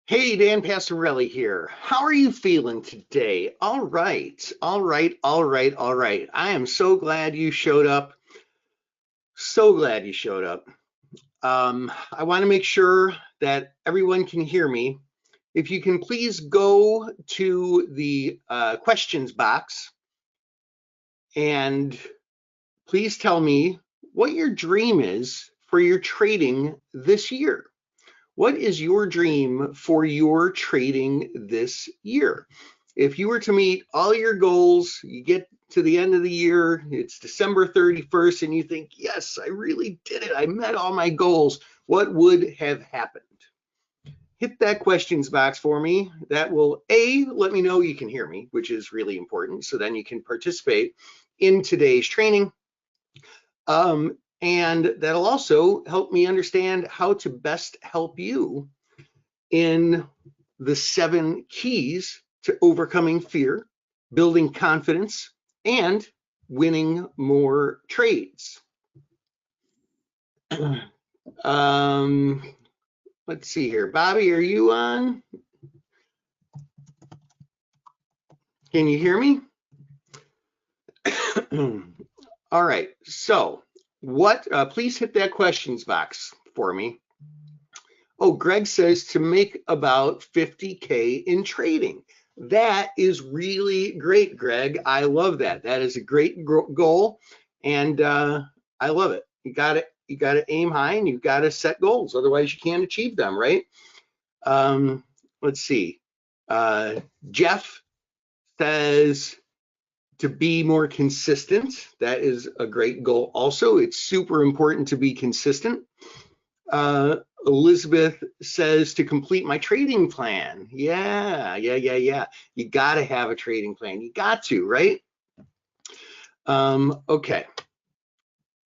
Hey, Dan Passarelli here. How are you feeling today? All right, all right, all right, all right. I am so glad you showed up. So glad you showed up. I want to make sure that everyone can hear me. If you can please go to the questions box and please tell me what your dream is for your trading this year. What is your dream for your trading this year? If you were to meet all your goals, you get to the end of the year, it's December 31st, and you think, yes, I really did it. I met all my goals. What would have happened? Hit that questions box for me. That will, A, let me know you can hear me, which is really important. So then you can participate in today's training. And that'll also help me understand how to best help you in the 7 keys to overcoming fear, building confidence, and winning more trades. Let's see here. Bobby, are you on? Can you hear me? All right. So please hit that questions box for me. Oh, Greg says to make about 50K in trading. That is really great, Greg. I love that. That is a great goal, and I love it. You got to aim high, and you've got to set goals. Otherwise, you can't achieve them, right? Let's see. Jeff says to be more consistent. That is a great goal. Also, it's super important to be consistent. Elizabeth says to complete my trading plan. Yeah. You got to have a trading plan. You got to, right? Okay.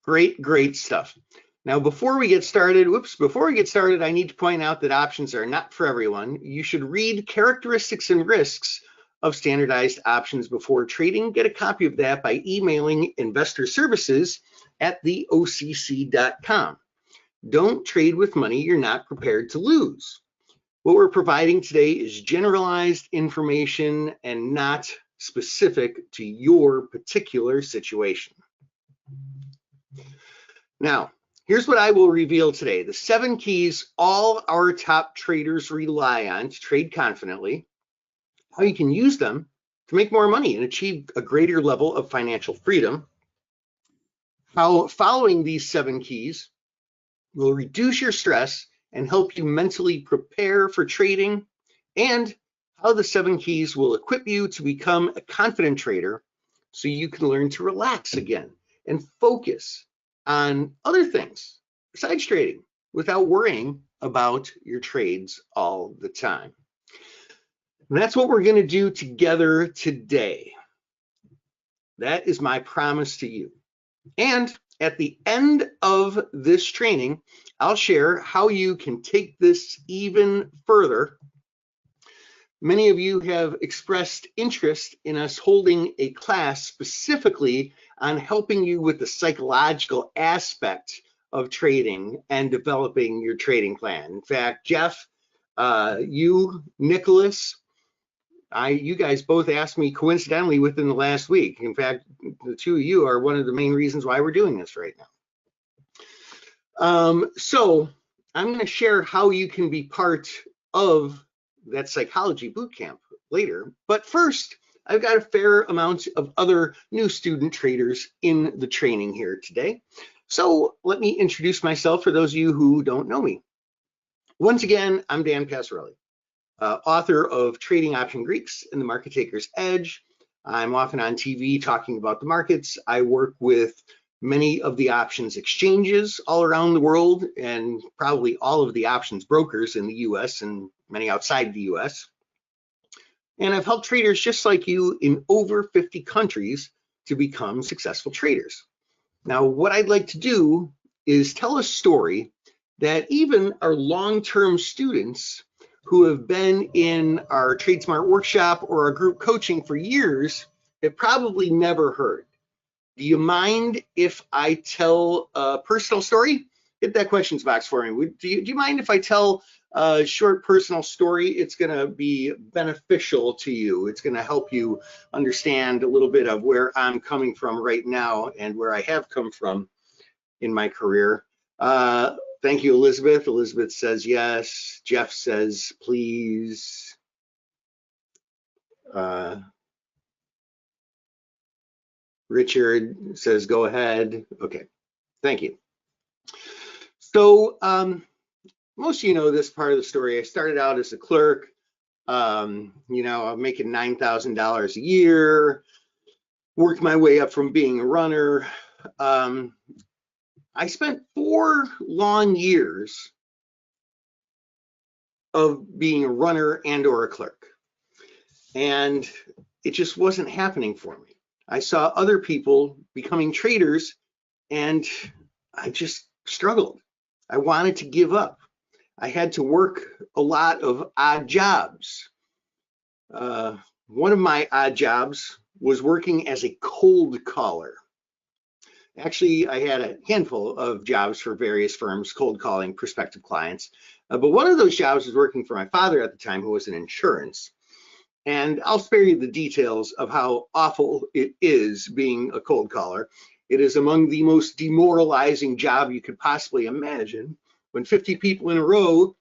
Great stuff. Now, before we get started, I need to point out that options are not for everyone. You should read characteristics and risks of standardized options before trading. Get a copy of that by emailing investorservices@theocc.com. Don't trade with money you're not prepared to lose. What we're providing today is generalized information and not specific to your particular situation. Now, here's what I will reveal today. The 7 keys all our top traders rely on to trade confidently, how you can use them to make more money and achieve a greater level of financial freedom, how following these 7 keys will reduce your stress and help you mentally prepare for trading, and how the 7 keys will equip you to become a confident trader so you can learn to relax again and focus on other things besides trading without worrying about your trades all the time. And that's what we're going to do together today. That is my promise to you. And at the end of this training, I'll share how you can take this even further. Many of you have expressed interest in us holding a class specifically on helping you with the psychological aspect of trading and developing your trading plan. In fact, Jeff, you, Nicholas, you guys both asked me coincidentally within the last week. In fact, the 2 of you are one of the main reasons why we're doing this right now. So I'm going to share how you can be part of that psychology bootcamp later. But first, I've got a fair amount of other new student traders in the training here today. So let me introduce myself for those of you who don't know me. Once again, I'm Dan Passarelli, author of Trading Option Greeks and the Market Taker's Edge. I'm often on TV talking about the markets. I work with many of the options exchanges all around the world and probably all of the options brokers in the US and many outside the US. And I've helped traders just like you in over 50 countries to become successful traders. Now, what I'd like to do is tell a story that even our long-term students who have been in our TradeSmart workshop or our group coaching for years have probably never heard. Do you mind if I tell a personal story hit that questions box for me. Do you mind if I tell a short personal story? It's going to be beneficial to you. It's going to help you understand a little bit of where I'm coming from right now and where I have come from in my career. Thank you, Elizabeth. Elizabeth says yes. Jeff says please. Richard says go ahead. Okay, thank you. So most of you know this part of the story. I started out as a clerk. I'm making $9,000 a year, worked my way up from being a runner. I spent 4 long years of being a runner and or a clerk, and it just wasn't happening for me. I saw other people becoming traders and I just struggled. I wanted to give up. I had to work a lot of odd jobs. One of my odd jobs was working as a cold caller. Actually, I had a handful of jobs for various firms, cold calling prospective clients. But one of those jobs was working for my father at the time, who was in insurance. And I'll spare you the details of how awful it is being a cold caller. It is among the most demoralizing job you could possibly imagine, when 50 people in a row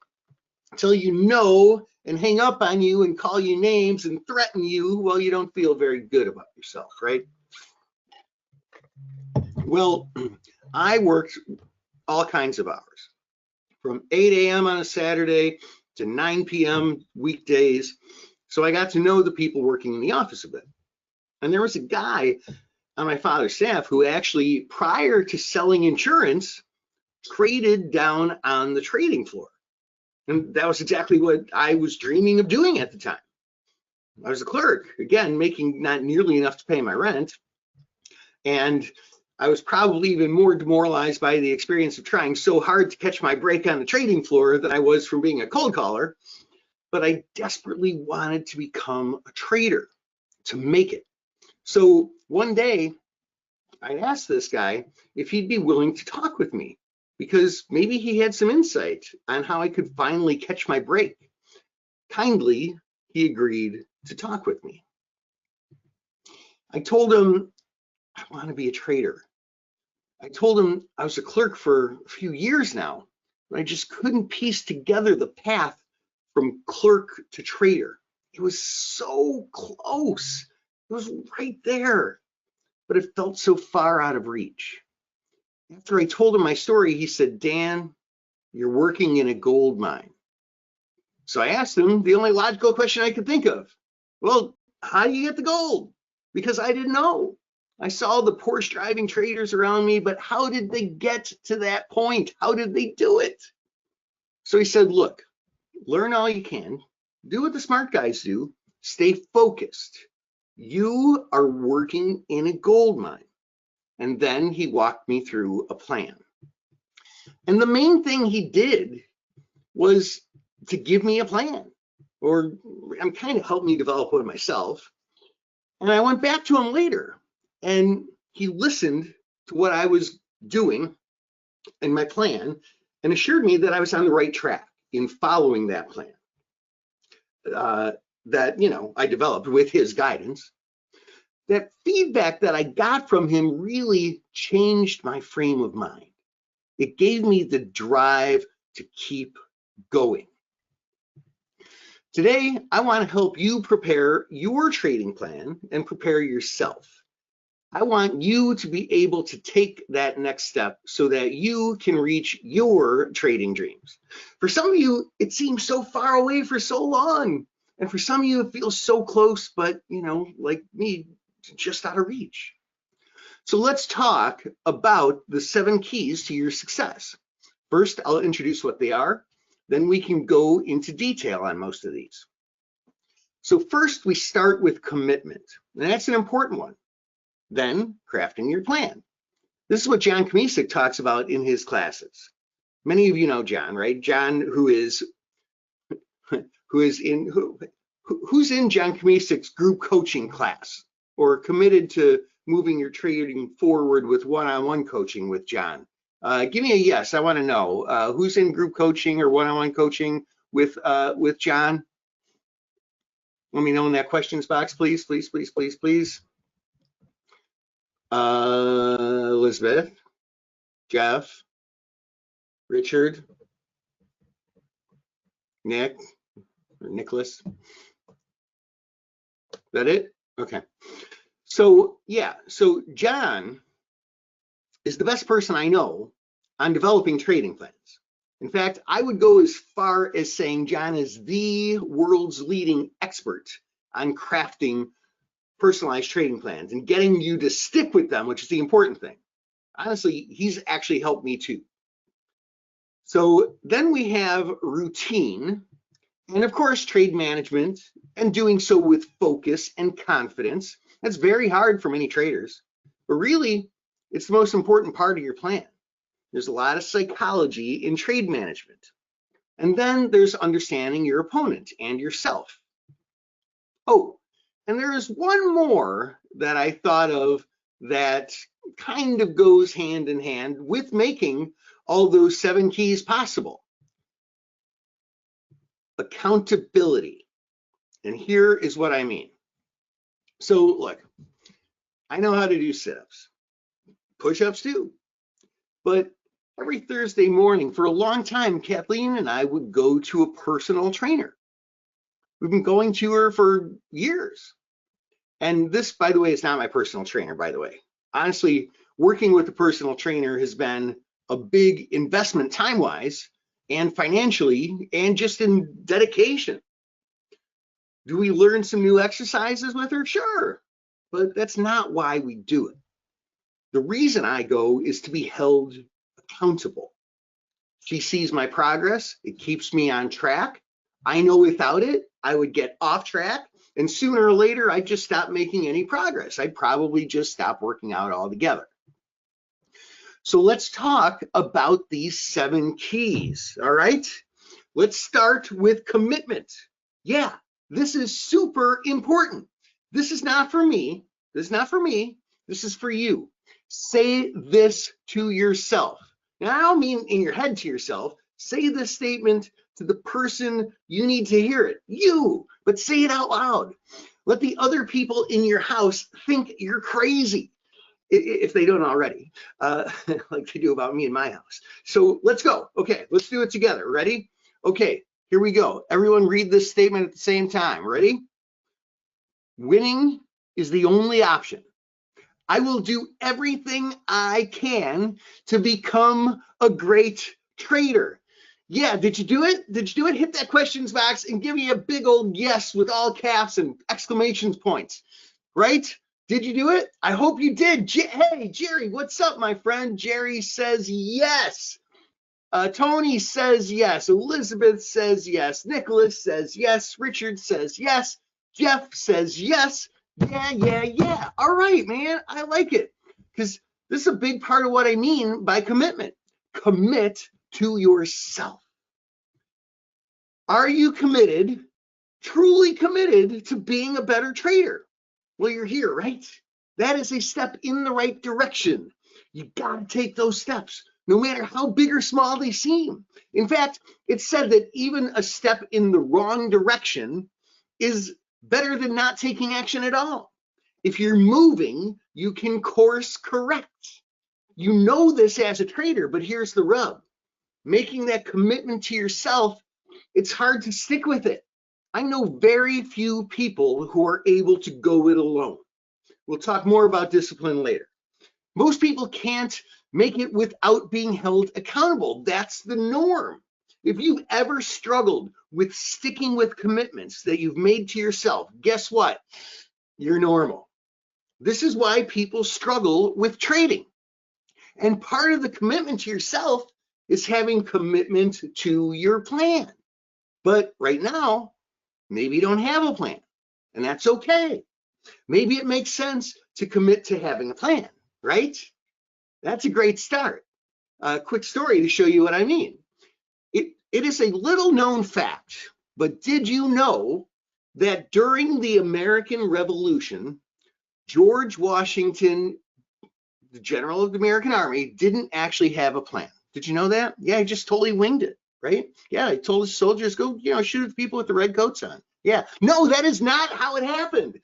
tell you no and hang up on you and call you names and threaten you. Well, you don't feel very good about yourself, right? Well, I worked all kinds of hours, from 8 a.m. on a Saturday to 9 p.m. weekdays. So I got to know the people working in the office a bit. And there was a guy on my father's staff who actually, prior to selling insurance, traded down on the trading floor. And that was exactly what I was dreaming of doing at the time. I was a clerk, again, making not nearly enough to pay my rent. And I was probably even more demoralized by the experience of trying so hard to catch my break on the trading floor than I was from being a cold caller. But I desperately wanted to become a trader, to make it. So one day, I asked this guy if he'd be willing to talk with me, because maybe he had some insight on how I could finally catch my break. Kindly, he agreed to talk with me. I told him I want to be a trader. I told him I was a clerk for a few years now, but I just couldn't piece together the path from clerk to trader. It was so close. It was right there, but it felt so far out of reach. After I told him my story, he said, Dan, you're working in a gold mine. So I asked him the only logical question I could think of. Well, how do you get the gold? Because I didn't know. I saw the Porsche driving traders around me, but how did they get to that point? How did they do it? So he said, look, learn all you can, do what the smart guys do, stay focused. You are working in a gold mine. And then he walked me through a plan. And the main thing he did was to give me a plan, or kind of helped me develop one myself. And I went back to him later, and he listened to what I was doing and my plan, and assured me that I was on the right track in following that plan that I developed with his guidance. That feedback that I got from him really changed my frame of mind. It gave me the drive to keep going. Today, I want to help you prepare your trading plan and prepare yourself. I want you to be able to take that next step so that you can reach your trading dreams. For some of you, it seems so far away for so long. And for some of you, it feels so close, but like me, just out of reach. So let's talk about the 7 keys to your success. First, I'll introduce what they are. Then we can go into detail on most of these. So first, we start with commitment, and that's an important one. Then, crafting your plan. This is what John Kamisic talks about in his classes. Many of you know John, right? John, who's in John Kamisic's group coaching class, or committed to moving your trading forward with one-on-one coaching with John. Give me a yes. I want to know who's in group coaching or one-on-one coaching with John. Let me know in that questions box, please, please, please, please, please. Elizabeth, Jeff, Richard, Nick, or Nicholas. Is that it? Okay. So yeah, so John is the best person I know on developing trading plans. In fact, I would go as far as saying John is the world's leading expert on crafting personalized trading plans and getting you to stick with them, which is the important thing. Honestly, he's actually helped me too. So then we have routine, and of course, trade management, and doing so with focus and confidence. That's very hard for many traders, but really, it's the most important part of your plan. There's a lot of psychology in trade management. And then there's understanding your opponent and yourself. Oh, and there is one more that I thought of that kind of goes hand in hand with making all those 7 keys possible. Accountability. And here is what I mean. So look, I know how to do sit-ups, push-ups too, but every Thursday morning for a long time, Kathleen and I would go to a personal trainer. We've been going to her for years. And this, by the way, is not my personal trainer, by the way. Honestly, working with a personal trainer has been a big investment time-wise and financially and just in dedication. Do we learn some new exercises with her? Sure, but that's not why we do it. The reason I go is to be held accountable. She sees my progress. It keeps me on track. I know without it, I would get off track, and sooner or later, I'd just stop making any progress. I'd probably just stop working out altogether. So let's talk about these 7 keys, all right? Let's start with commitment. Yeah, this is super important. This is not for me. This is not for me. This is for you. Say this to yourself. Now, I don't mean in your head to yourself. Say this statement to the person you need to hear it, you, but say it out loud. Let the other people in your house think you're crazy, if they don't already, like they do about me in my house. So let's go. Okay, let's do it together. Ready? Okay, here we go. Everyone read this statement at the same time. Ready? Winning is the only option. I will do everything I can to become a great trader. Yeah, did you do it? Did you do it? Hit that questions box and give me a big old yes with all caps and exclamation points, right? Did you do it? I hope you did. Hey, Jerry, what's up, my friend? Jerry says yes. Tony says yes. Elizabeth says yes. Nicholas says yes. Richard says yes. Jeff says yes. Yeah. All right, man. I like it because this is a big part of what I mean by commitment. Commit to yourself. Are you committed, truly committed to being a better trader? Well, you're here, right? That is a step in the right direction. You got to take those steps, no matter how big or small they seem. In fact, it's said that even a step in the wrong direction is better than not taking action at all. If you're moving, you can course correct. You know this as a trader, but here's the rub. Making that commitment to yourself, it's hard to stick with it. I know very few people who are able to go it alone. We'll talk more about discipline later. Most people can't make it without being held accountable. That's the norm. If you've ever struggled with sticking with commitments that you've made to yourself, guess what? You're normal. This is why people struggle with trading. And part of the commitment to yourself is having commitment to your plan. But right now, maybe you don't have a plan, and that's okay. Maybe it makes sense to commit to having a plan, right? That's a great start. A quick story to show you what I mean. It is a little known fact, but did you know that during the American Revolution, George Washington the general of the American Army, didn't actually have a plan. Did you know that? Yeah, he just totally winged it, right? Yeah, he told his soldiers, go, shoot at the people with the red coats on. Yeah, no, that is not how it happened.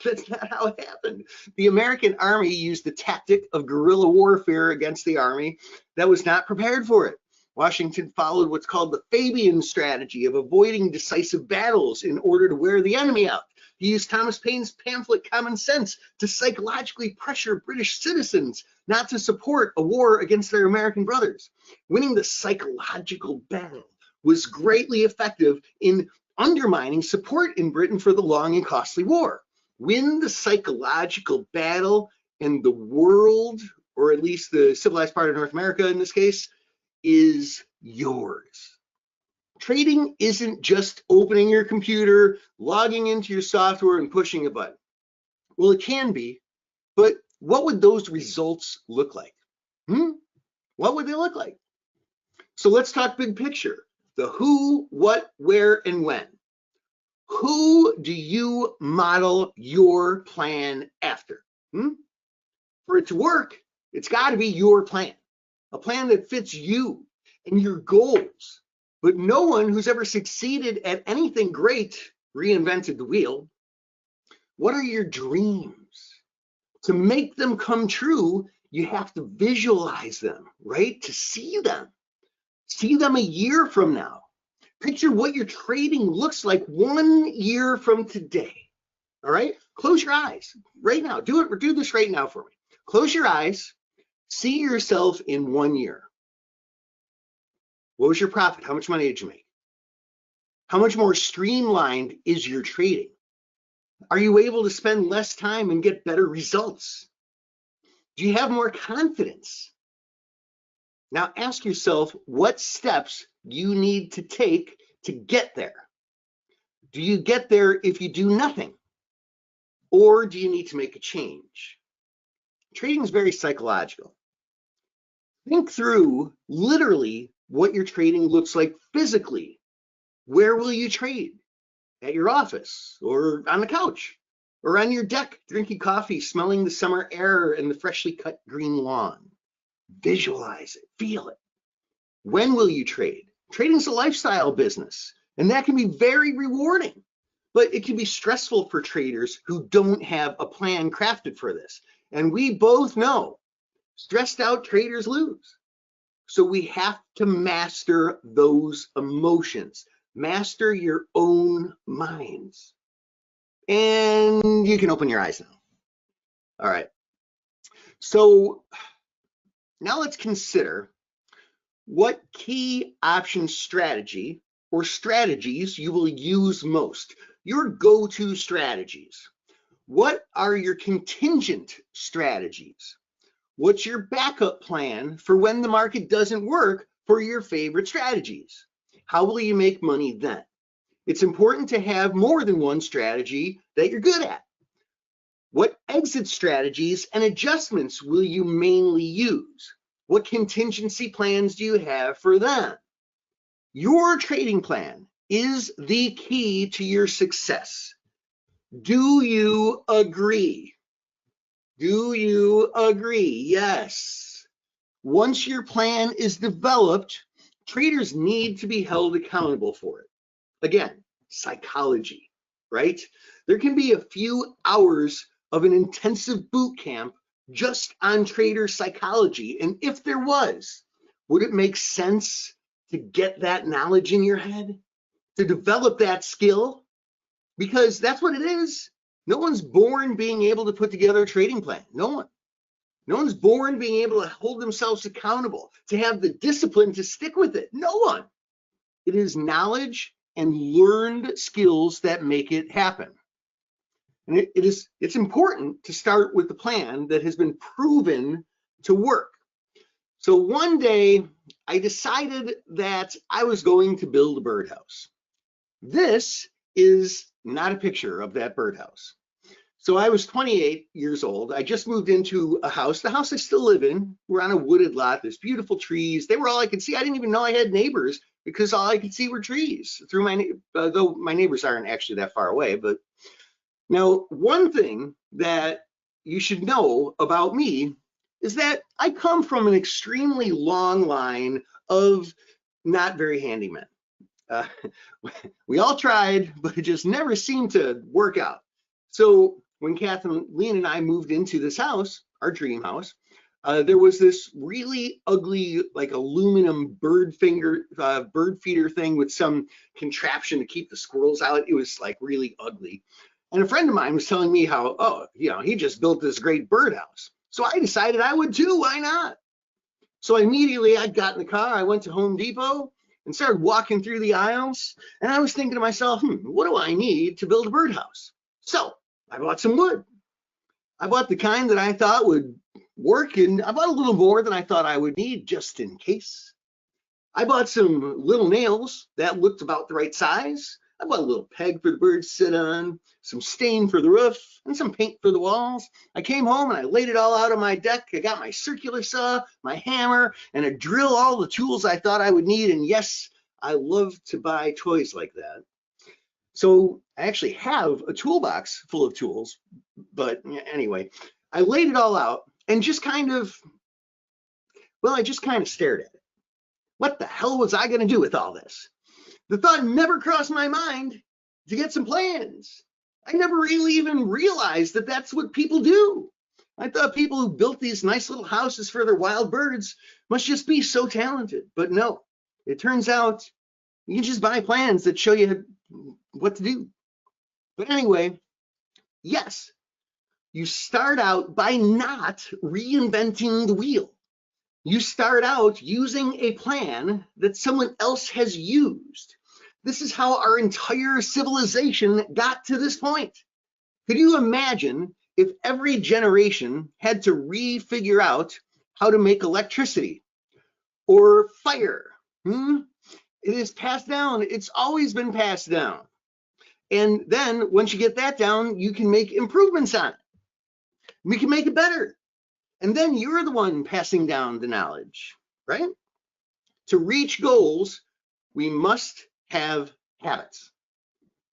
That's not how it happened. The American Army used the tactic of guerrilla warfare against the army that was not prepared for it. Washington followed what's called the Fabian strategy of avoiding decisive battles in order to wear the enemy out. He used Thomas Paine's pamphlet Common Sense to psychologically pressure British citizens not to support a war against their American brothers. Winning the psychological battle was greatly effective in undermining support in Britain for the long and costly war. Win the psychological battle, and the world, or at least the civilized part of North America in this case, is yours. Trading isn't just opening your computer, logging into your software, and pushing a button. Well, it can be, but what would those results look like? What would they look like? So let's talk big picture. The who, what, where, and when. Who do you model your plan after? For it to work, it's got to be your plan, a plan that fits you and your goals. But no one who's ever succeeded at anything great reinvented the wheel. What are your dreams? To make them come true, you have to visualize them, right? To see them. See them a year from now. Picture what your trading looks like 1 year from today. All right? Close your eyes right now. Do this right now for me. Close your eyes. See yourself in 1 year. What was your profit? How much money did you make? How much more streamlined is your trading? Are you able to spend less time and get better results? Do you have more confidence? Now ask yourself what steps you need to take to get there. Do you get there if you do nothing? Or do you need to make a change? Trading is very psychological. Think through literally what your trading looks like physically. Where will you trade? At your office, or on the couch, or on your deck, drinking coffee, smelling the summer air and the freshly cut green lawn. Visualize it, feel it. When will you trade? Trading is a lifestyle business, and that can be very rewarding, but it can be stressful for traders who don't have a plan crafted for this. And we both know stressed out traders lose. So we have to master those emotions. Master your own minds. And you can open your eyes now. All right. So now let's consider what key option strategy or strategies you will use most. Your go-to strategies. What are your contingent strategies? What's your backup plan for when the market doesn't work for your favorite strategies? How will you make money then? It's important to have more than one strategy that you're good at. What exit strategies and adjustments will you mainly use? What contingency plans do you have for them? Your trading plan is the key to your success. Do you agree? Do you agree? Yes. Once your plan is developed, traders need to be held accountable for it. Again, psychology, right? There can be a few hours of an intensive boot camp just on trader psychology. And if there was, would it make sense to get that knowledge in your head, to develop that skill? Because that's what it is. No one's born being able to put together a trading plan. No one. No one's born being able to hold themselves accountable, to have the discipline to stick with it. No one. It is knowledge and learned skills that make it happen. And it's important to start with the plan that has been proven to work. So one day I decided that I was going to build a birdhouse. This is not a picture of that birdhouse. So I was 28 years old. I just moved into a house, the house I still live in. We're on a wooded lot. There's beautiful trees. They were all I could see. I didn't even know I had neighbors because all I could see were trees. Though my neighbors aren't actually that far away. But now, one thing that you should know about me is that I come from an extremely long line of not very handy men. Uh, we all tried, but it just never seemed to work out. So when Kathleen and I moved into this house, our dream house, there was this really ugly, like aluminum bird feeder thing with some contraption to keep the squirrels out. It was like really ugly. And a friend of mine was telling me how, oh, he just built this great birdhouse. So I decided I would too. Why not? So immediately I got in the car. I went to Home Depot and started walking through the aisles. And I was thinking to myself, what do I need to build a birdhouse? So I bought some wood. I bought the kind that I thought would work, and I bought a little more than I thought I would need just in case. I bought some little nails that looked about the right size. I bought a little peg for the birds to sit on, some stain for the roof, and some paint for the walls. I came home and I laid it all out on my deck. I got my circular saw, my hammer, and a drill, all the tools I thought I would need. And yes, I love to buy toys like that. So I actually have a toolbox full of tools, but anyway, I laid it all out and just kind of, I just kind of stared at it. What the hell was I going to do with all this? The thought never crossed my mind to get some plans. I never really even realized that that's what people do. I thought people who built these nice little houses for their wild birds must just be so talented. But no, it turns out you can just buy plans that show you what to do. But anyway, yes, you start out by not reinventing the wheel. You start out using a plan that someone else has used. This is how our entire civilization got to this point. Could you imagine if every generation had to refigure out how to make electricity or fire? It is passed down. It's always been passed down. And then once you get that down, you can make improvements on it. We can make it better. And then you're the one passing down the knowledge, right? To reach goals, we must have habits.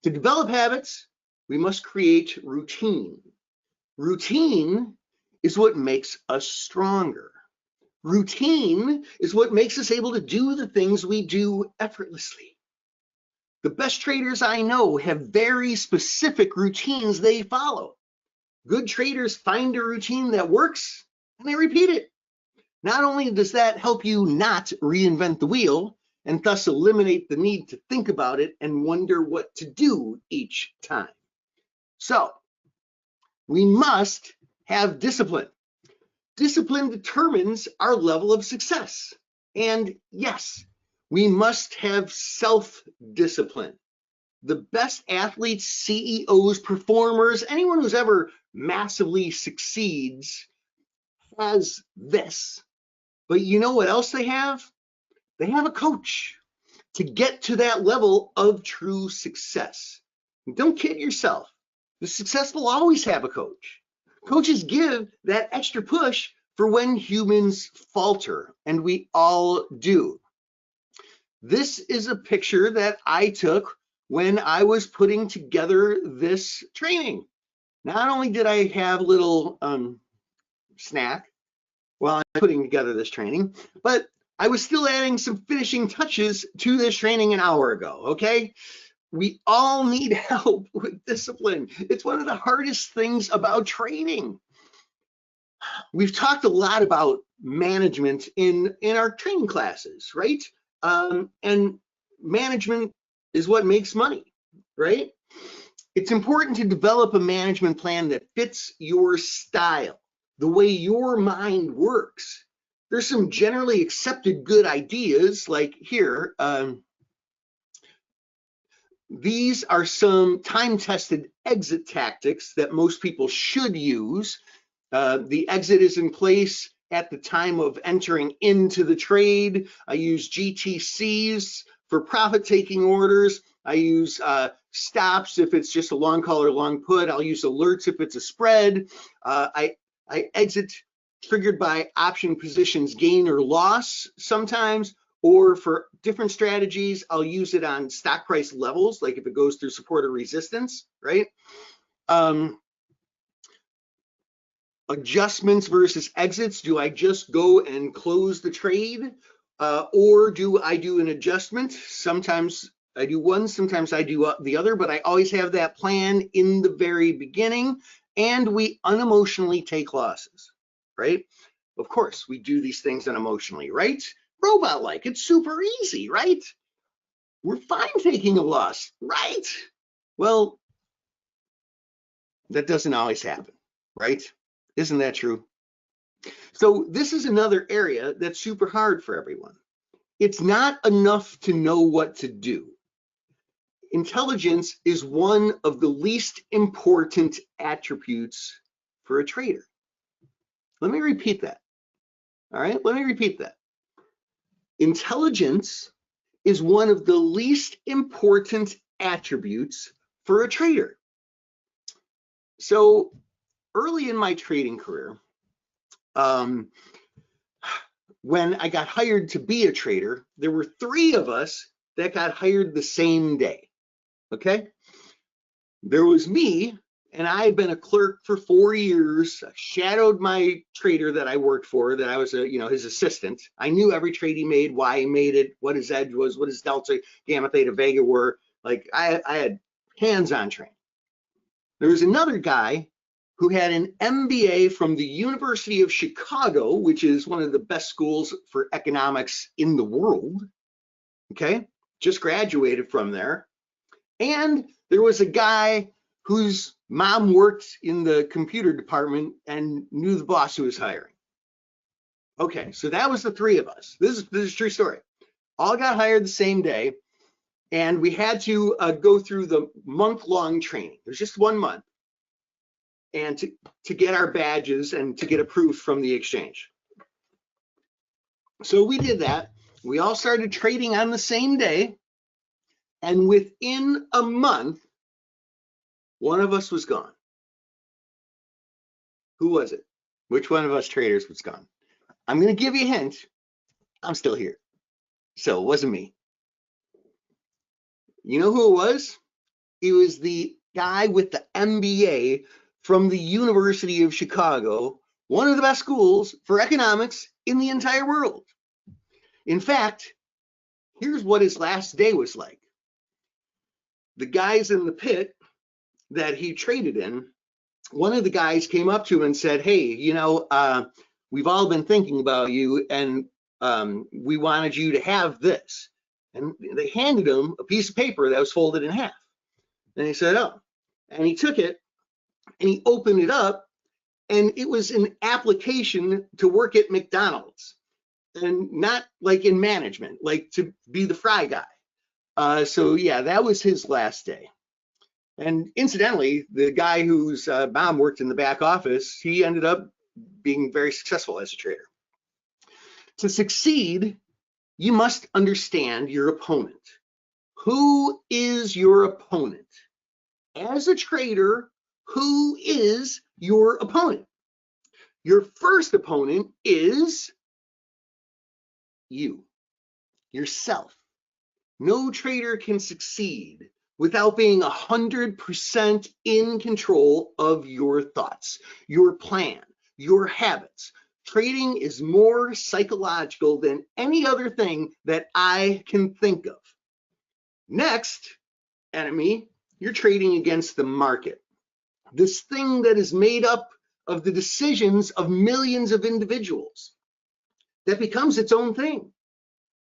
To develop habits, we must create routine. Routine is what makes us stronger. Routine is what makes us able to do the things we do effortlessly. The best traders I know have very specific routines they follow. Good traders find a routine that works and they repeat it. Not only does that help you not reinvent the wheel and thus eliminate the need to think about it and wonder what to do each time. So we must have discipline. Discipline determines our level of success. And yes, we must have self-discipline. The best athletes, CEOs, performers, anyone who's ever massively succeeds has this. But you know what else they have? They have a coach to get to that level of true success. Don't kid yourself. The successful always have a coach. Coaches give that extra push for when humans falter, and we all do. This is a picture that I took when I was putting together this training. Not only did I have a little snack while I'm putting together this training, but I was still adding some finishing touches to this training an hour ago, okay? We all need help with discipline. It's one of the hardest things about trading. We've talked a lot about management in our training classes, right? And management is what makes money, right? It's important to develop a management plan that fits your style, the way your mind works. There's some generally accepted good ideas, like here. These are some time-tested exit tactics that most people should use. The exit is in place at the time of entering into the trade. I use GTCs for profit-taking orders. I use stops if it's just a long call or long put. I'll use alerts if it's a spread. I exit triggered by option positions gain or loss sometimes, or for different strategies, I'll use it on stock price levels, like if it goes through support or resistance, right? Adjustments versus exits. Do I just go and close the trade? Or do I do an adjustment? Sometimes I do one, sometimes I do the other, but I always have that plan in the very beginning, and we unemotionally take losses, right? Of course, we do these things unemotionally, right? Robot-like, it's super easy, right? We're fine taking a loss, right? Well, that doesn't always happen, right? Isn't that true? So this is another area that's super hard for everyone. It's not enough to know what to do. Intelligence is one of the least important attributes for a trader. Let me repeat that. All right, let me repeat that. Intelligence is one of the least important attributes for a trader. So early in my trading career, when I got hired to be a trader, there were 3 of us that got hired the same day, okay? There was me, and I had been a clerk for 4 years, shadowed my trader that I worked for, that I was his assistant. I knew every trade he made, why he made it, what his edge was, what his delta, gamma, theta, vega were. Like I had hands-on training. There was another guy who had an MBA from the University of Chicago, which is one of the best schools for economics in the world, okay? Just graduated from there. And there was a guy whose mom worked in the computer department and knew the boss who was hiring. Okay, so that was the 3 of us. This is a true story. All got hired the same day, and we had to go through the month-long training. There's just 1 month. And to get our badges and to get approved from the exchange. So we did that. We all started trading on the same day. And within a month, one of us was gone. Who was it? Which one of us traders was gone? I'm going to give you a hint. I'm still here. So it wasn't me. You know who it was? It was the guy with the MBA from the University of Chicago, one of the best schools for economics in the entire world. In fact, here's what his last day was like. The guys in the pit that he traded in, one of the guys came up to him and said, hey, we've all been thinking about you, and we wanted you to have this. And they handed him a piece of paper that was folded in half. And he said, oh. And he took it, and he opened it up, and it was an application to work at McDonald's, and not like in management, like to be the fry guy. So yeah, that was his last day. And incidentally, the guy whose mom worked in the back office, he ended up being very successful as a trader. To succeed, you must understand your opponent. Who is your opponent? As a trader, who is your opponent? Your first opponent is you, yourself. No trader can succeed without being 100% in control of your thoughts, your plan, your habits. Trading is more psychological than any other thing that I can think of. Next enemy, you're trading against the market. This thing that is made up of the decisions of millions of individuals that becomes its own thing.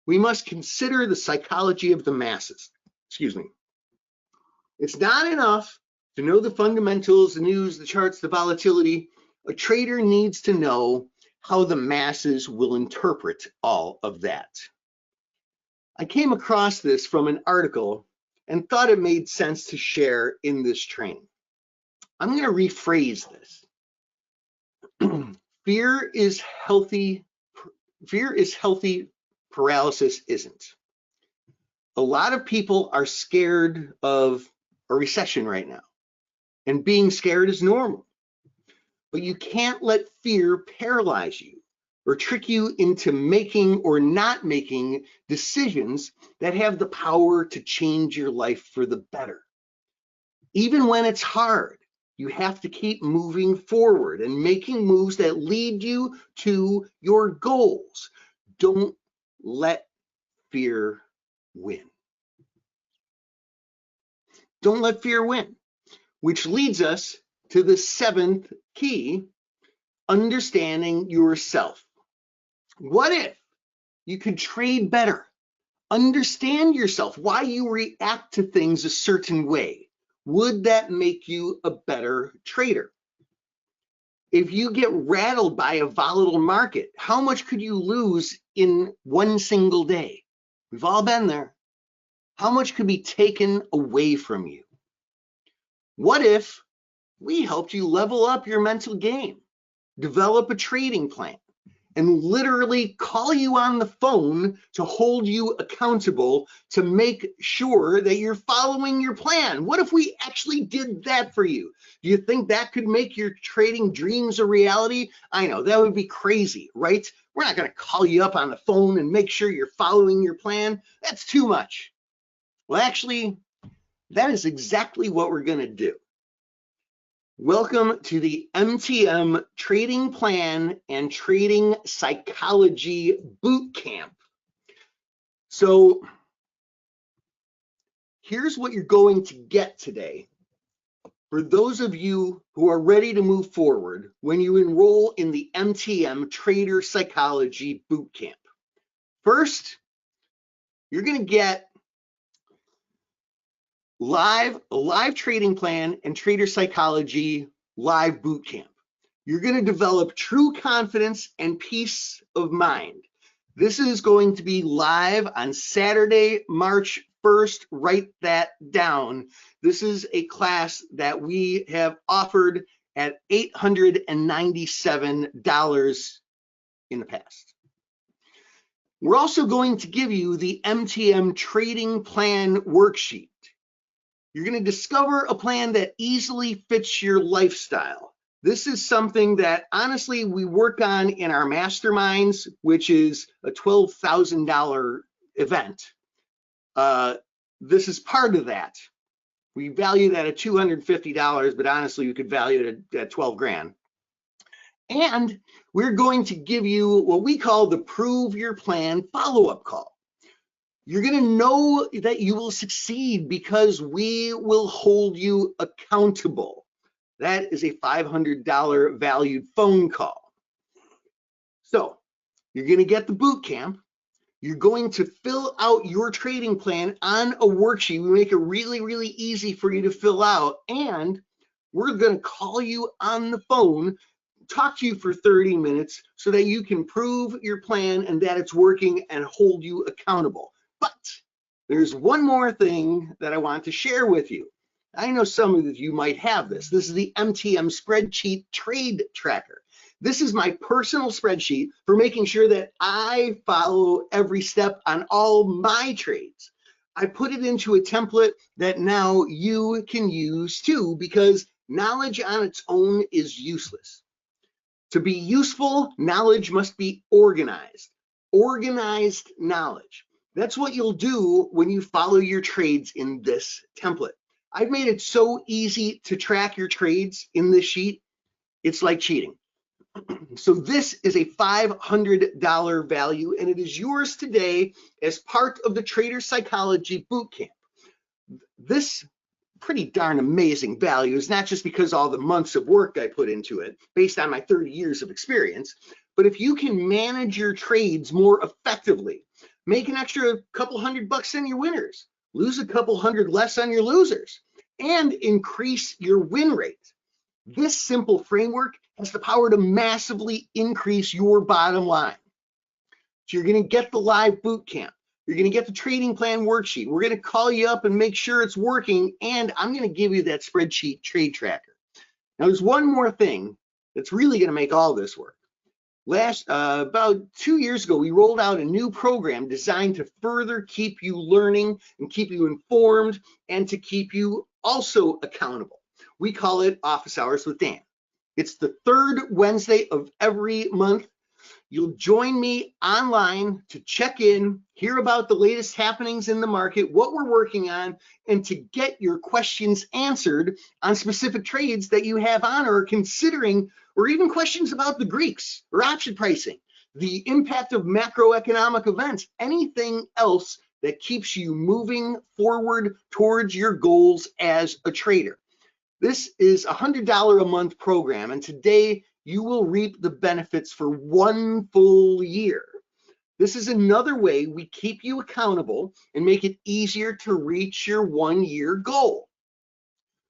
We must consider the psychology of the masses. Excuse me. It's not enough to know the fundamentals, the news, the charts, the volatility. A trader needs to know how the masses will interpret all of that. I came across this from an article and thought it made sense to share in this training. I'm going to rephrase this. Fear is healthy. Fear is healthy. Paralysis isn't. A lot of people are scared of a recession right now, and being scared is normal. But you can't let fear paralyze you or trick you into making or not making decisions that have the power to change your life for the better. Even when it's hard, You have to keep moving forward and making moves that lead you to your goals. Don't let fear win. Don't let fear win, which leads us to the seventh key, understanding yourself. What if you could trade better? Understand yourself, why you react to things a certain way. Would that make you a better trader? If you get rattled by a volatile market, how much could you lose in one single day? We've all been there. How much could be taken away from you? What if we helped you level up your mental game, develop a trading plan, and literally call you on the phone to hold you accountable to make sure that you're following your plan? What if we actually did that for you? Do you think that could make your trading dreams a reality? I know, that would be crazy, right? We're not going to call you up on the phone and make sure you're following your plan. That's too much. Well, actually, that is exactly what we're going to do. Welcome to the MTM Trading Plan and Trading Psychology Bootcamp. So here's what you're going to get today. For those of you who are ready to move forward when you enroll in the MTM Trader Psychology Bootcamp. First, you're going to get a live trading plan and trader psychology live boot camp. You're going to develop true confidence and peace of mind. This is going to be live on Saturday, March 1st. Write that down. This is a class that we have offered at $897 in the past. We're also going to give you the MTM Trading Plan Worksheet. You're going to discover a plan that easily fits your lifestyle. This is something that honestly we work on in our masterminds, which is a $12,000 event. This is part of that. We value that at $250, but honestly, we could value it at 12 grand. And we're going to give you what we call the Prove Your Plan follow-up call. You're going to know that you will succeed because we will hold you accountable. That is a $500 valued phone call. So you're going to get the boot camp. You're going to fill out your trading plan on a worksheet. We make it really, really easy for you to fill out. And we're going to call you on the phone, talk to you for 30 minutes so that you can prove your plan and that it's working and hold you accountable. But there's one more thing that I want to share with you. I know some of you might have this. This is the MTM Spreadsheet Trade Tracker. This is my personal spreadsheet for making sure that I follow every step on all my trades. I put it into a template that now you can use too, because knowledge on its own is useless. To be useful, knowledge must be organized. Organized knowledge. That's what you'll do when you follow your trades in this template. I've made it so easy to track your trades in this sheet. It's like cheating. So this is a $500 value, and it is yours today as part of the Trader Psychology Bootcamp. This pretty darn amazing value is not just because all the months of work I put into it, based on my 30 years of experience, but if you can manage your trades more effectively, make an extra couple $100 on your winners, lose a couple hundred less on your losers, and increase your win rate. This simple framework has the power to massively increase your bottom line. So you're going to get the live boot camp. You're going to get the trading plan worksheet. We're going to call you up and make sure it's working, and I'm going to give you that spreadsheet trade tracker. Now, there's one more thing that's really going to make all this work. About 2 years ago, we rolled out a new program designed to further keep you learning and keep you informed and to keep you also accountable. We call it Office Hours with Dan. It's the third Wednesday of every month. You'll join me online to check in, hear about the latest happenings in the market, what we're working on, and to get your questions answered on specific trades that you have on or are considering, or even questions about the Greeks or option pricing, the impact of macroeconomic events, anything else that keeps you moving forward towards your goals as a trader. This is a $100 a month program, and today you will reap the benefits for 1 full year. This is another way we keep you accountable and make it easier to reach your 1-year goal.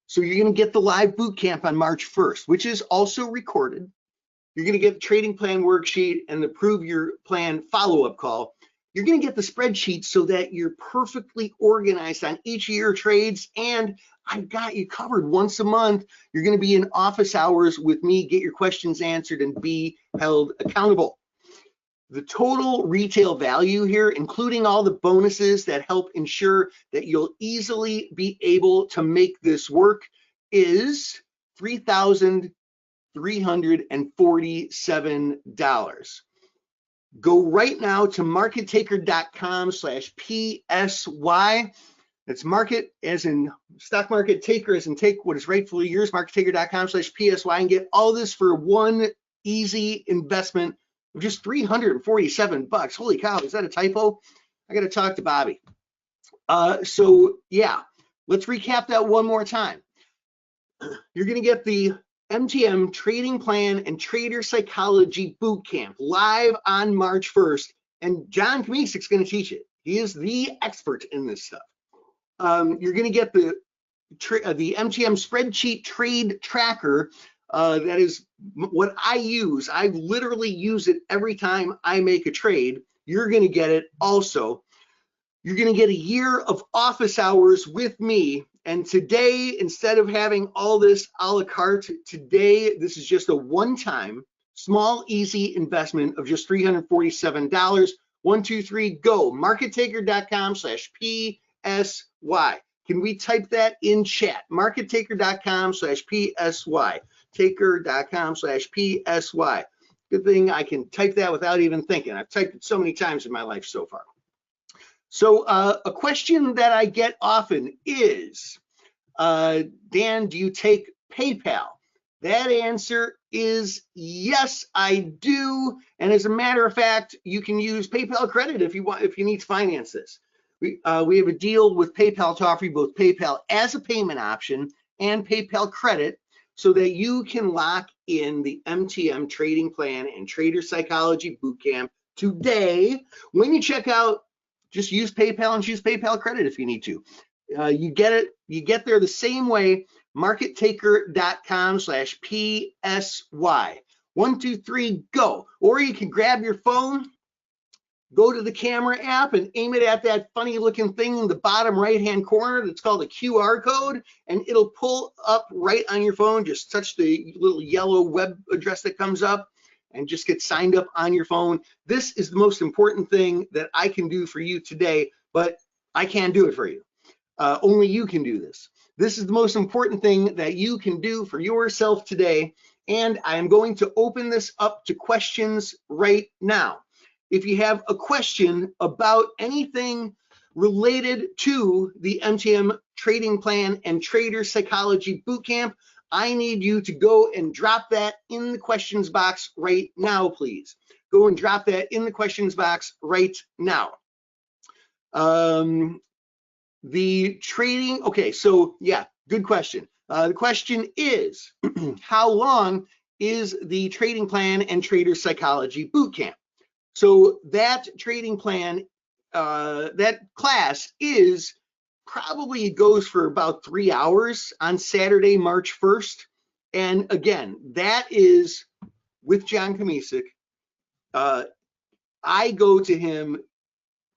So you're going to get the live boot camp on March 1st, which is also recorded. You're going to get the trading plan worksheet and the prove your plan follow-up call. You're going to get the spreadsheet so that you're perfectly organized on each of your trades, and I've got you covered once a month. You're going to be in office hours with me, get your questions answered, and be held accountable. The total retail value here, including all the bonuses that help ensure that you'll easily be able to make this work, is $3,347. Go right now to markettaker.com/PSY. That's market as in stock market, taker as in take what is rightfully yours, markettaker.com/PSY, and get all this for one easy investment of just $347. Holy cow, is that a typo? I got to talk to Bobby. So yeah, let's recap that one more time. You're going to get the MTM Trading Plan and Trader Psychology Bootcamp live on March 1st, and John Kamisik's going to teach it. He is the expert in this stuff. You're going to get the MTM Spreadsheet Trade Tracker. That is what I use. I literally use it every time I make a trade. You're going to get it also. You're going to get a year of office hours with me. And today, instead of having all this a la carte, today, this is just a one-time, small, easy investment of just $347. 1, 2, 3, go. Markettaker.com/PSY. Can we type that in chat? Markettaker.com/PSY. Taker.com/PSY. Good thing I can type that without even thinking. I've typed it so many times in my life so far. So a question that I get often is, Dan, do you take PayPal? That answer is yes, I do. And as a matter of fact, you can use PayPal credit if you need to finance this. We have a deal with PayPal to offer you both PayPal as a payment option and PayPal credit so that you can lock in the MTM Trading Plan and Trader Psychology Bootcamp today. When you check out, just use PayPal and choose PayPal credit if you need to. You get there the same way, markettaker.com/PSY. 1, 2, 3, go. Or you can grab your phone, go to the camera app and aim it at that funny looking thing in the bottom right-hand corner that's called a QR code, and it'll pull up right on your phone. Just touch the little yellow web address that comes up and just get signed up on your phone. This is the most important thing that I can do for you today, but I can't do it for you. Only you can do this. This is the most important thing that you can do for yourself today, and I am going to open this up to questions right now. If you have a question about anything related to the MTM Trading Plan and Trader Psychology Bootcamp, I need you to go and drop that in the questions box right now, please. Go and drop that in the questions box right now. Okay, so yeah, good question. The question is, how long is the Trading Plan and Trader Psychology Bootcamp? So that trading plan, that class is probably goes for about 3 hours on Saturday, March 1st. And again, that is with John Kamisik. I go to him,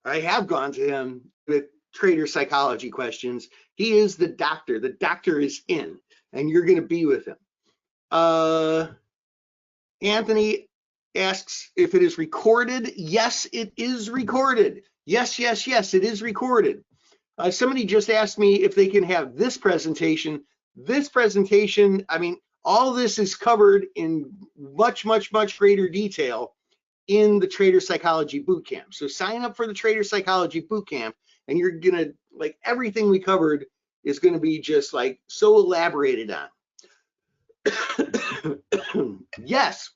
I have gone to him with trader psychology questions. He is the doctor. The doctor is in, and you're going to be with him. Anthony asks if it is recorded. Yes, it is recorded. Yes, yes, yes, it is recorded. Somebody just asked me if they can have this presentation. This presentation, I mean, all this is covered in much, much, much greater detail in the Trader Psychology Bootcamp. So sign up for the Trader Psychology Bootcamp, and you're gonna, like, everything we covered is gonna be just like so elaborated on. Yes,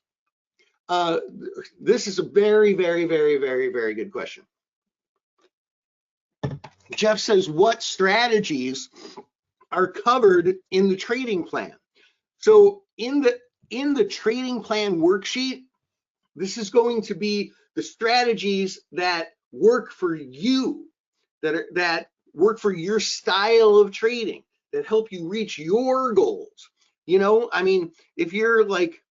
this is a very, very, very, very, very good question. Jeff says, what strategies are covered in the trading plan? So in the trading plan worksheet, this is going to be the strategies that work for you, that work for your style of trading, that help you reach your goals. You know, I mean, if you're like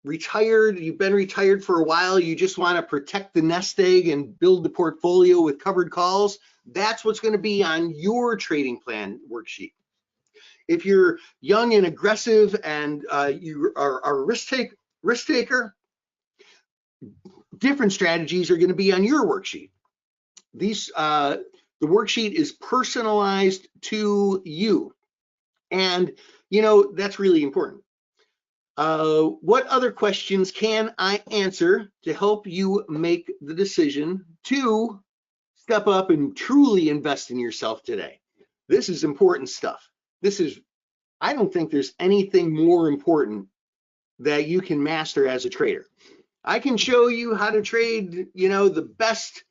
retired, you've been retired for a while, you just want to protect the nest egg and build the portfolio with covered calls, that's what's going to be on your trading plan worksheet. If you're young and aggressive and you are a risk taker, different strategies are going to be on your worksheet. The worksheet is personalized to you, and you know that's really important. What other questions can I answer to help you make the decision to step up and truly invest in yourself today? This is important stuff. I don't think there's anything more important that you can master as a trader. I can show you how to trade, you know, the best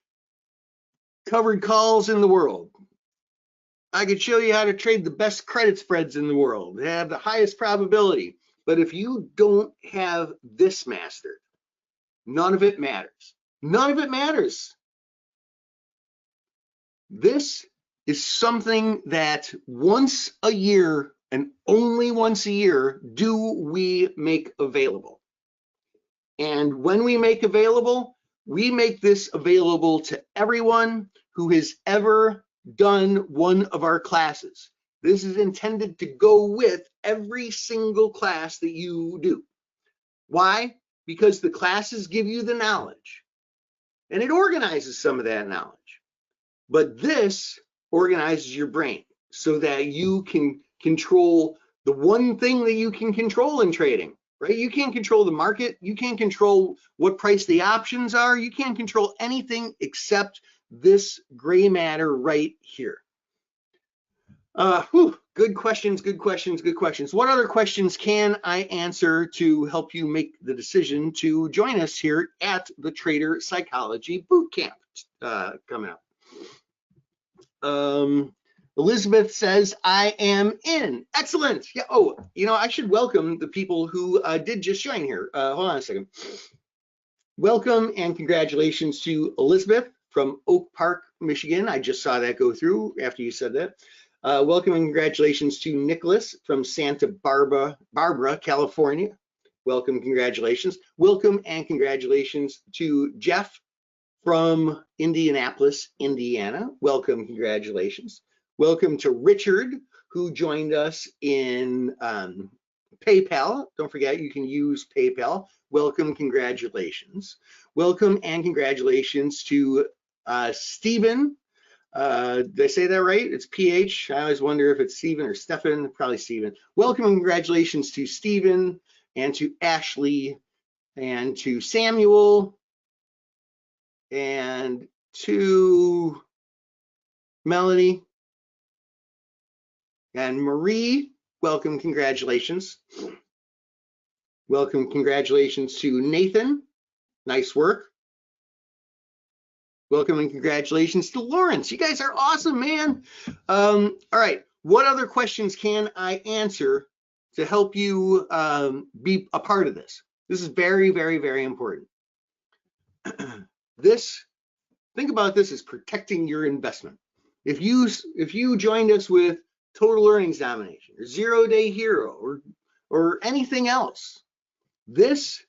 covered calls in the world. I could show you how to trade the best credit spreads in the world. They have the highest probability. But if you don't have this mastered, none of it matters. None of it matters. This is something that once a year and only once a year do we make available. And when we make this available to everyone who has ever done one of our classes. This is intended to go with every single class that you do. Why? Because the classes give you the knowledge, and it organizes some of that knowledge. But this organizes your brain so that you can control the one thing that you can control in trading, right? You can't control the market. You can't control what price the options are. You can't control anything except this gray matter right here. Good questions, good questions, good questions. What other questions can I answer to help you make the decision to join us here at the Trader Psychology Bootcamp coming up? Elizabeth says, I am in. Excellent. Yeah. Oh, you know, I should welcome the people who did just join here. Hold on a second. Welcome and congratulations to Elizabeth from Oak Park, Michigan. I just saw that go through after you said that. Welcome and congratulations to Nicholas from Santa Barbara, California. Welcome, congratulations. Welcome and congratulations to Jeff from Indianapolis, Indiana. Welcome, congratulations. Welcome to Richard, who joined us in PayPal. Don't forget, you can use PayPal. Welcome, congratulations. Welcome and congratulations to Stephen. Did I say that right? It's PH. I always wonder if it's Stephen or Stefan. Probably Stephen. Welcome and congratulations to Stephen and to Ashley and to Samuel and to Melanie and Marie. Welcome, congratulations. Welcome, congratulations to Nathan. Nice work. Welcome and congratulations to Lawrence. You guys are awesome, man. All right, what other questions can I answer to help you be a part of this? This is very, very, very important. Think about this as protecting your investment. If you joined us with total earnings domination or 0-day hero or anything else, this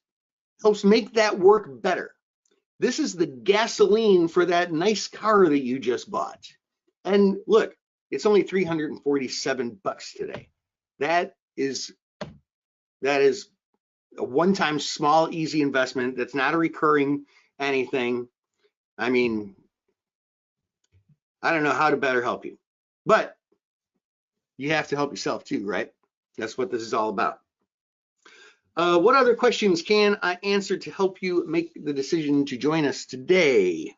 helps make that work better. This is the gasoline for that nice car that you just bought. And look, it's only $347 today. That is a one-time small, easy investment. That's not a recurring anything. I mean, I don't know how to better help you, but you have to help yourself too, right? That's what this is all about. What other questions can I answer to help you make the decision to join us today?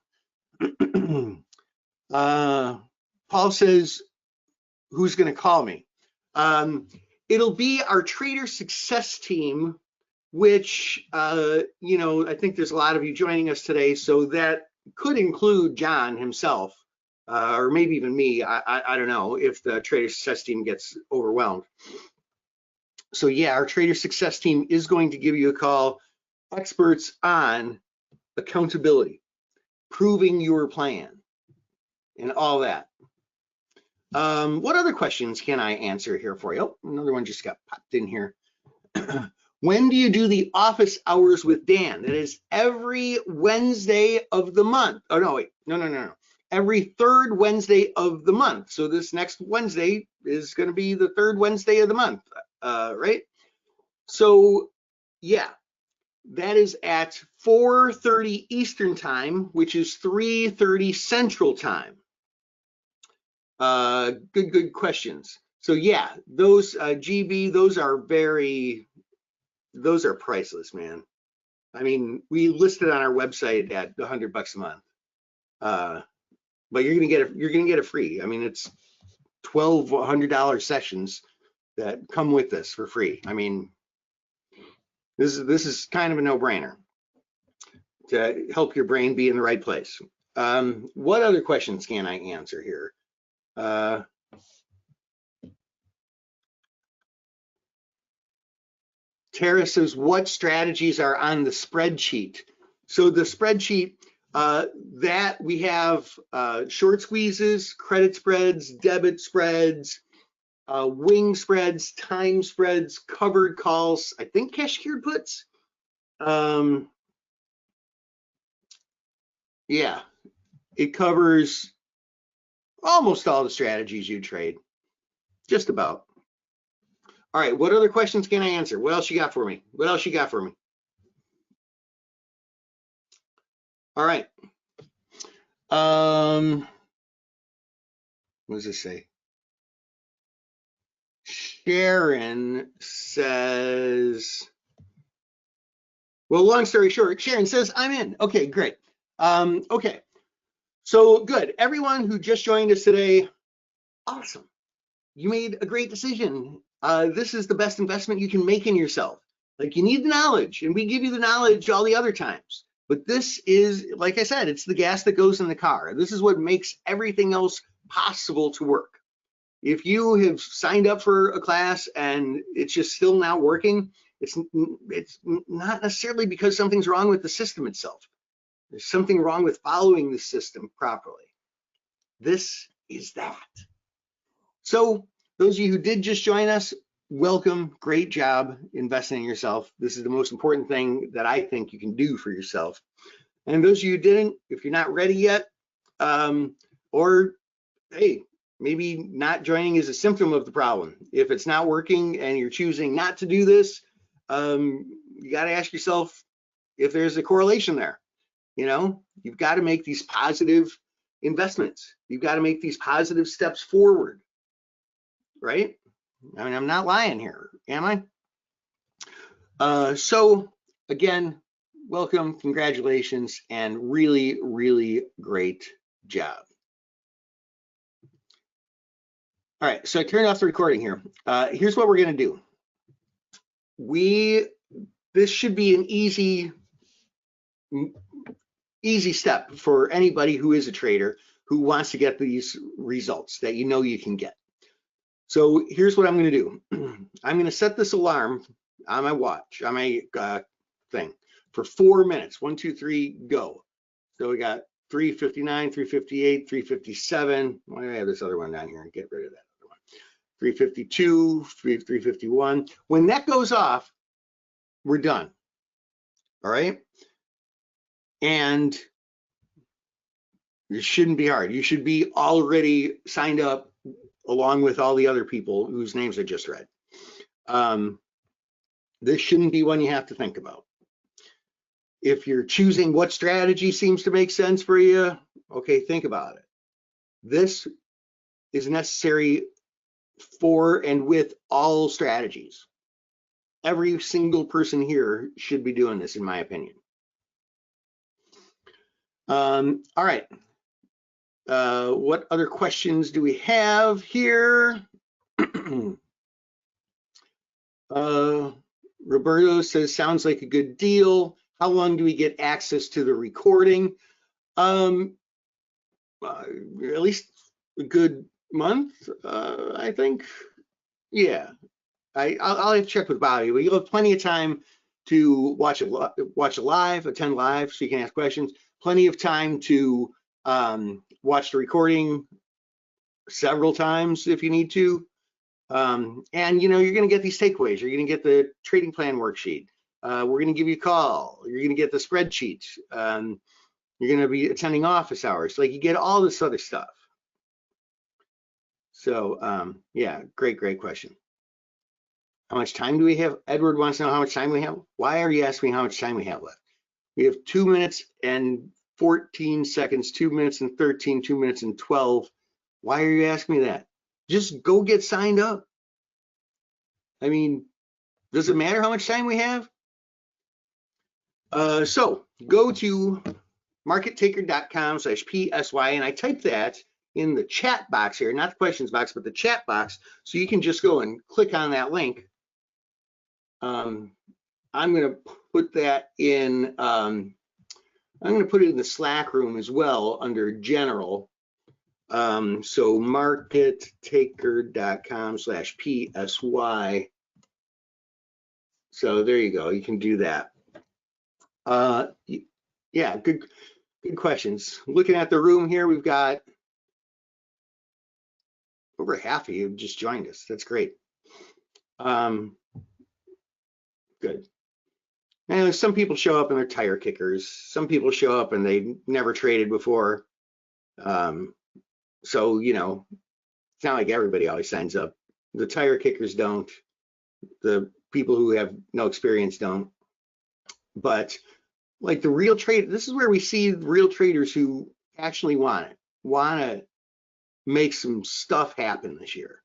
Paul says, who's going to call me? It'll be our trader success team, which, you know, I think there's a lot of you joining us today, so that could include John himself, or maybe even me. I don't know if the trader success team gets overwhelmed. So yeah, our trader success team is going to give you a call, experts on accountability, proving your plan, and all that. What other questions can I answer here for you? Oh, another one just got popped in here. When do you do the office hours with Dan? That is every Wednesday of the month. Oh, no, wait. No. Every third Wednesday of the month. So this next Wednesday is going to be the third Wednesday of the month, right? So, yeah, that is at 4:30 Eastern time, which is 3:30 Central time. Good questions. So yeah, those GB, those are priceless, man. I mean, we listed on our website at $100 a month, but you're gonna get it free. I mean, it's $1,200 sessions that come with this for free. I mean, this is kind of a no-brainer to help your brain be in the right place. What other questions can I answer here? Tara says, what strategies are on the spreadsheet? So the spreadsheet, that we have short squeezes, credit spreads, debit spreads, wing spreads, time spreads, covered calls, I think cash secured puts. Yeah, it covers almost all the strategies you trade, just about. All right, what other questions can I answer? What else you got for me? What else you got for me? All right. What does this say? Sharon says, well, long story short, Sharon says, I'm in. Okay, great. Okay, so good. Everyone who just joined us today, awesome. You made a great decision. This is the best investment you can make in yourself. Like, you need the knowledge, and we give you the knowledge all the other times. But this is, like I said, it's the gas that goes in the car. This is what makes everything else possible to work. If you have signed up for a class and it's just still not working, it's not necessarily because something's wrong with the system itself. There's something wrong with following the system properly. This is that. So those of you who did just join us, welcome. Great job investing in yourself. This is the most important thing that I think you can do for yourself. And those of you who didn't, if you're not ready yet, or hey, maybe not joining is a symptom of the problem. If it's not working and you're choosing not to do this, you got to ask yourself if there's a correlation there. You know, you've got to make these positive investments. You've got to make these positive steps forward, right? I mean, I'm not lying here, am I? So again, welcome, congratulations, and really, really great job. All right, so I turned off the recording here. Here's what we're gonna do. This should be an easy step for anybody who is a trader who wants to get these results that you know you can get. So here's what I'm gonna do. I'm gonna set this alarm on my watch, on my thing, for 4 minutes. 1, 2, 3, go. So we got 3:59, 3:58, 3:57. Why do I have this other one down here? Get rid of that. 3:52, 3:51. When that goes off, we're done. All right. And it shouldn't be hard. You should be already signed up along with all the other people whose names I just read. This shouldn't be one you have to think about. If you're choosing what strategy seems to make sense for you, okay, think about it. This is necessary for and with all strategies. every single person here should be doing this, in my opinion. All right. What other questions do we have here? Roberto says, sounds like a good deal. How long do we get access to the recording? At least a good month, I think. Yeah, I'll have to check with Bobby, but you'll have plenty of time to watch it live, attend live, so you can ask questions. Plenty of time to watch the recording several times if you need to. And you're going to get these takeaways. You're going to get the trading plan worksheet. We're going to give you a call. You're going to get the spreadsheet. You're going to be attending office hours. Like, you get all this other stuff. So yeah, great question. How much time do we have? Edward wants to know how much time we have. Why are you asking me how much time we have left? We have 2 minutes and 14 seconds, 2 minutes and 13, 2 minutes and 12. Why are you asking me that? Just go get signed up. I mean, does it matter how much time we have? So go to markettaker.com/PSY, and I type that in the chat box here, not the questions box, but the chat box, so you can just go and click on that link. I'm going to put that in, I'm going to put it in the Slack room as well under general. So markettaker.com/PSY. So there you go. You can do that. Yeah, good questions. Looking at the room here, we've got over half of you just joined us. That's great. Good. And some people show up and they're tire kickers. Some people show up and they've never traded before. So, it's not like everybody always signs up. The tire kickers don't. The people who have no experience don't. But like the real trade, this is where we see real traders who actually want to make some stuff happen this year.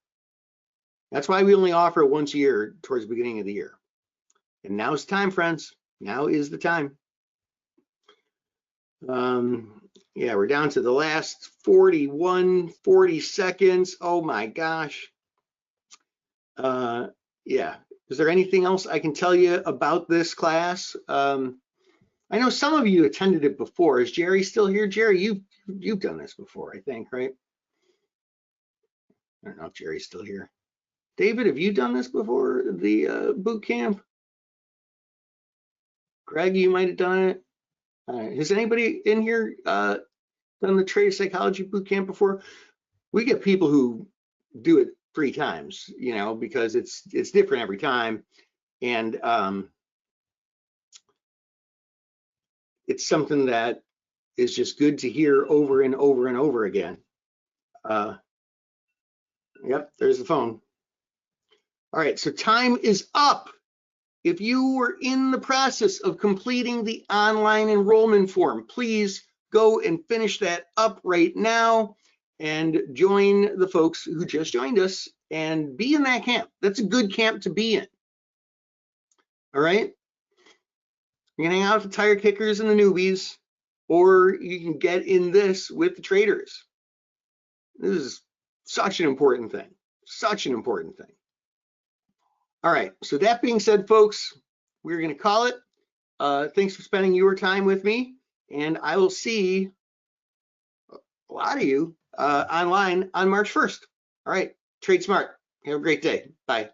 That's why we only offer it once a year towards the beginning of the year. And now is the time, friends. Now is the time. Yeah, we're down to the last 40 seconds. Oh my gosh. Yeah. Is there anything else I can tell you about this class? I know some of you attended it before. Is Jerry still here? Jerry, you've done this before, I think, right? I don't know if Jerry's still here. David, have you done this before, the boot camp? Greg, you might have done it. Has anybody in here done the trade psychology boot camp before? We get people who do it 3 times, because it's different every time, and it's something that is just good to hear over and over and over again. Yep, there's the phone. All right, so time is up. If you were in the process of completing the online enrollment form, please go and finish that up right now and join the folks who just joined us and be in that camp. That's a good camp to be in. All right? You can hang out with the tire kickers and the newbies, or you can get in this with the traders. This is such an important thing. Such an important thing. All right, so that being said, folks, we're going to call it. Thanks for spending your time with me, and I will see a lot of you online on March 1st. All right, trade smart. Have a great day. Bye.